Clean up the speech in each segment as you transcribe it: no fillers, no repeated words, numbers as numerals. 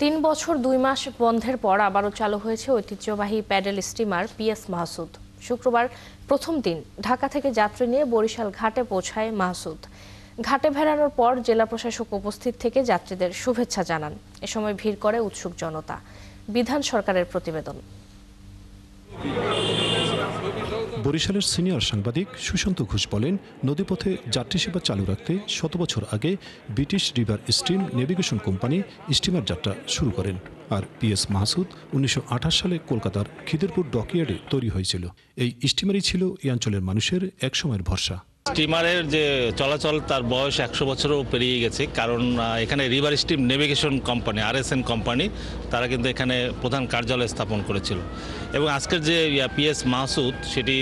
৩ বছর ২ মাস বন্ধের পর আবারও চালু হয়েছে ঐতিহ্যবাহী প্যাডেল স্টিমার পিএস মাহসুদ। শুক্রবার প্রথম দিন ঢাকা থেকে যাত্রী নিয়ে বরিশাল ঘাটে পৌঁছায় মাহসুদ। ঘাটে ভেড়ানোর পর জেলা প্রশাসক উপস্থিত থেকে যাত্রীদের শুভেচ্ছা জানান। এ সময় ভিড় করে উৎসুক জনতা। বিধান সরকারের প্রতিবেদন। বরিশালের সিনিয়র সাংবাদিক সুশান্ত ঘোষ বলেন, নদীপথে যাত্রী সেবা চালু রাখতে ১০০ বছর আগে British river steam navigation company steamer যাত্রা শুরু করেন। আর পিএস মাহসুদ ১৯২৮ সালে কলকাতার খিদিরপুর ডকইয়ার্ডে তৈরি হয়েছিল। এই স্টিমারই ছিল এই অঞ্চলের মানুষের একসময়ের ভরসা। স্টিমারের যে চলাচল তার বয়স ১০০ বছরও পেরিয়ে গেছে, কারণ এখানে river steam navigation company RSN company তারা কিন্তু এখানে প্রধান কার্যালয় স্থাপন করেছিল। এবং আজকের যে পিএস মাহসুদ সেটি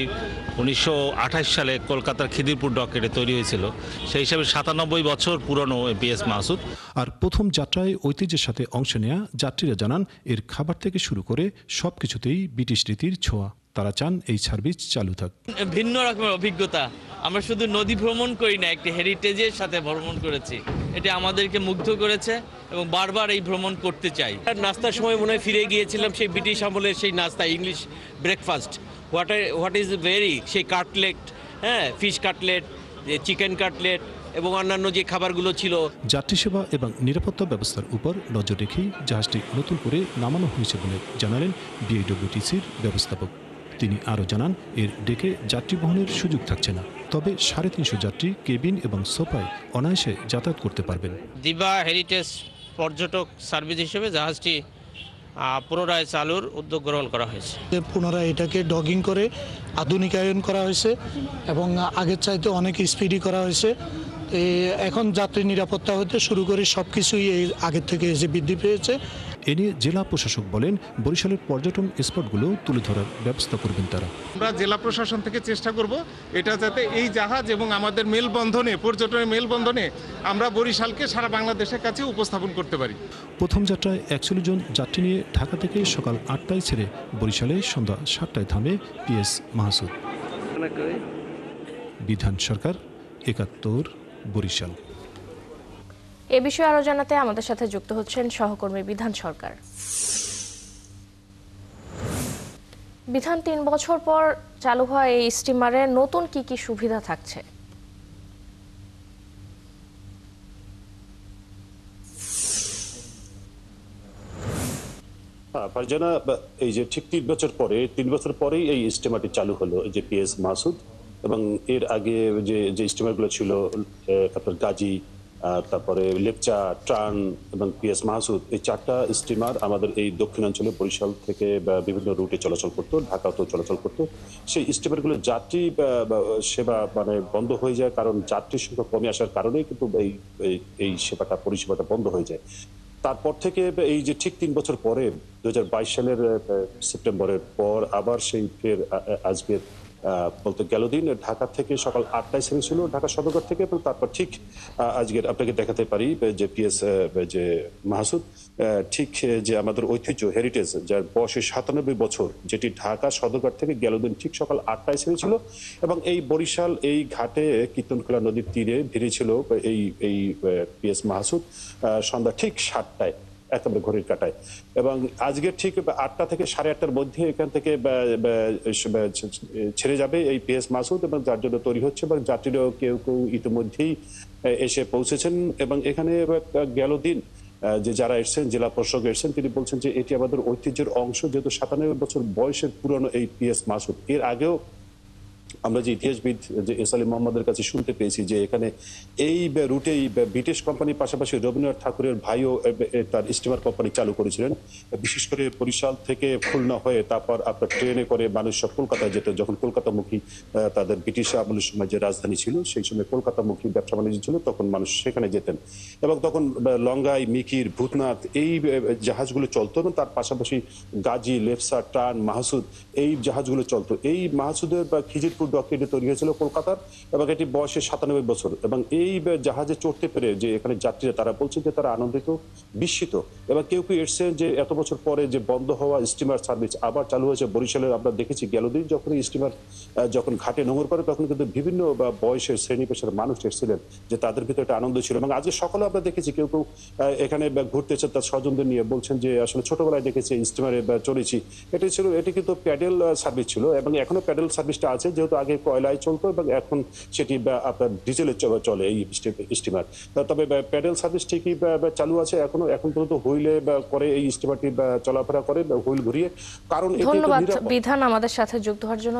১৯২৮ সালে কলকাতার খিদিরপুর ডকইয়ার্ডে তৈরি হয়েছিল। সেই হিসাবে ৯৭ বছর পুরনো পিএস মাহসুদ। আর প্রথম যাত্রায় ঐতিহ্যের সাথে অংশ নেয়া যাত্রীরা জানান, এর খাবার থেকে শুরু করে সবকিছুতেই ব্রিটিশ রীতির ছোঁয়া। তারা চান এই সার্ভিস চালু থাক। ভিন্ন রকমের অভিজ্ঞতা। আমরা শুধু নদী ভ্রমণ করি না, একটি হেরিটেজের সাথে ভ্রমণ করেছি। এটা আমাদেরকে মুগ্ধ করেছে এবং বারবার এই ভ্রমণ করতে চাই। নাস্তার সময় মনে হয় ফিরে গিয়েছিলাম সেই ব্রিটিশ আমলের সেই নাস্তা, English breakfast. What is very সেই cutlet, fish cutlet, chicken cutlet এবং অন্যান্য যে খাবারগুলো ছিল। যাত্রী সেবা এবং নিরাপত্তা ব্যবস্থার উপর নজর রেখেই জাহাজটি নতুন করে নামানো হয়েছে বলে জানালেন বিআইডব্লিউটিসির ব্যবস্থাপক। তিনি আরও জানান, এর ডেকে যাত্রী বহনের সুযোগ থাকছে না, তবে ৩৫০ যাত্রী কেবিন এবং সোফায় অনায়াসে যাতায়াত করতে পারবেন। দিবা হেরিটেজ পর্যটক সার্ভিস হিসেবে জাহাজটি পুনরায় চালুর উদ্যোগ গ্রহণ করা হয়েছে। পুনরায় এটাকে ডগিং করে আধুনিকায়ন করা হয়েছে এবং আগের চাইতে অনেক স্পিডি করা হয়েছে। এখন যাত্রী নিরাপত্তা হতে শুরু করে সবকিছুই আগের থেকে যে বৃদ্ধি পেয়েছে। এ নিয়ে জেলা প্রশাসক বলেন, বরিশালের পর্যটন স্পটগুলো তুলে ধরার ব্যবস্থা করবেন তারা। আমরা জেলা প্রশাসন থেকে চেষ্টা করব এটা যাতে এই জাহাজ এবং আমাদের মেলবন্ধনে, পর্যটনের মেলবন্ধনে আমরা বরিশালকে সারা বাংলাদেশের কাছে উপস্থাপন করতে পারি। প্রথম যাত্রায় ৪১ জন যাত্রী নিয়ে ঢাকা থেকে সকাল ৮টায় ছেড়ে বরিশালে সন্ধ্যা ৭টায় থামে পিএস মাহসুদ। বিধান সরকার, ৭১, বরিশাল। এ বিষয়ে আরো জানাতে আমাদের সাথে যুক্ত হচ্ছেন সহকর্মী বিধান সরকার। বিধান, ৩ বছর পর চালু হওয়া এই স্টিমারে নতুন কি কি সুবিধা থাকছে? ফারজানা, এই যে ঠিক ৩ বছর পরেই এই স্টিমারটি চালু হলো, এই যে পিএস মাহসুদ। এবং এর আগে যে স্টিমারগুলো ছিল আপনার গাজী, তারপরে লেপচা, ট্রান এবং পিএস মাহসুদ, এই ৪টা স্টিমার আমাদের এই দক্ষিণাঞ্চলে বরিশাল থেকে বিভিন্ন রুটে চলাচল করতো, ঢাকাতেও চলাচল করতো। সেই স্টিমারগুলো যাত্রী সেবা বন্ধ হয়ে যায়, কারণ যাত্রীর সংখ্যা কমে আসার কারণেই কিন্তু এই পরিষেবাটা বন্ধ হয়ে যায়। তারপর থেকে এই যে ঠিক ৩ বছর পরে ২০২২ সালের সেপ্টেম্বরের পর আবার সেই ফের আজকের বলতে গেল দিন ঢাকা থেকে সকাল ৮টায় ছেড়েছিল ঢাকা সদরঘাট থেকে, এবং তারপর ঠিক আজকের আপনাকে দেখাতে পারি যে পিএস যে মাহসুদ, ঠিক যে আমাদের ঐতিহ্য হেরিটেজ, যার বয়স ৯৭ বছর, যেটি ঢাকা সদরঘাট থেকে গেল দিন ঠিক সকাল ৮টায় ছেড়েছিল এবং এই বরিশাল এই ঘাটে কীর্তনখোলা নদীর তীরে ভিড়েছিল এই পিএস মাহসুদ সন্ধ্যা ঠিক ৭টায়, একেবারে ঘড়ির কাটায়। এবং আজকে ঠিক ৮টা থেকে ৮:৩০-র মধ্যে এখান থেকে ছেড়ে যাবে এই পিএস মাহসুদ, এবং যার জন্য তৈরি হচ্ছে, এবং যাত্রীরাও কেউ কেউ ইতিমধ্যেই এসে পৌঁছেছেন। এবং এখানে গেল দিন যে যারা এসছেন, জেলা প্রশাসক এসছেন, তিনি বলছেন যে এটি আমাদের ঐতিহ্যের অংশ, যেহেতু ৯৭ বছর বয়সের পুরনো এই পিএস মাহসুদ। এর আগেও আমরা যে ইতিহাসবিদ যে এস আলী মোহাম্মদের কাছে শুনতে পেয়েছি যে এখানে এই রুটেই ব্রিটিশ কোম্পানির পাশাপাশি রবীন্দ্রনাথ ঠাকুরের ভাইও তার স্টিমার কোম্পানি চালু করেছিলেন। বিশেষ করে বরিশাল থেকে খুলনা হয়ে তারপর আপনার ট্রেনে করে মানুষ সব কলকাতায় যেত, যখন কলকাতামুখী তাদের ব্রিটিশ আমলের সময় যে রাজধানী ছিল, সেই সময় কলকাতামুখী ব্যবসা বাণিজ্য ছিল, তখন মানুষ সেখানে যেতেন। এবং তখন লঙ্গাই, মিকির, ভূতনাথ এই জাহাজগুলো চলতো, এবং তার পাশাপাশি গাজী, লেপসা, ট্রান, মাহসুদ এই জাহাজগুলো চলতো। এই মাহসুদের বা খিজির মিরপুর ডক এটি তৈরি হয়েছিল কলকাতার, এবং এটি বয়সে 97 বছর। এবং এই জাহাজে চড়তে পেরে যে এখানে যাত্রীরা তারা বলছেন যে তারা আনন্দিত, বিস্মিত, এবং কেউ কেউ এসছেন যে এত বছর পরে যে বন্ধ হওয়া স্টিমার সার্ভিস আবার চালু হয়েছে বরিশালের। আমরা দেখেছি গেল দিন যখন এই স্টিমার যখন ঘাটে নোঙর করে তখন কিন্তু বিভিন্ন বয়সের শ্রেণী পেশার মানুষ এসেছিলেন, যে তাদের ভিতরে একটা আনন্দ ছিল। এবং আজকে সকালে আমরা দেখেছি কেউ কেউ এখানে ঘুরতেছে তার স্বজনদের নিয়ে, বলছেন যে আসলে ছোটবেলায় দেখেছি স্টিমারে চড়েছি। এটি কিন্তু প্যাডেল সার্ভিস ছিল, এবং এখনো প্যাডেল সার্ভিসটা আছে, যেহেতু আগে কয়লায় চলতো এবং এখন সেটি আপনার ডিজেলে চলে এই স্টিমার। তবে প্যাডেল সার্ভিস ঠিকই চালু আছে এখন পর্যন্ত হুইলে করে এই স্টিমারটি চলাফেরা করে, হুইল ঘুরিয়ে। কারণ ধন্যবাদ বিধান আমাদের সাথে যুক্ত হওয়ার জন্য।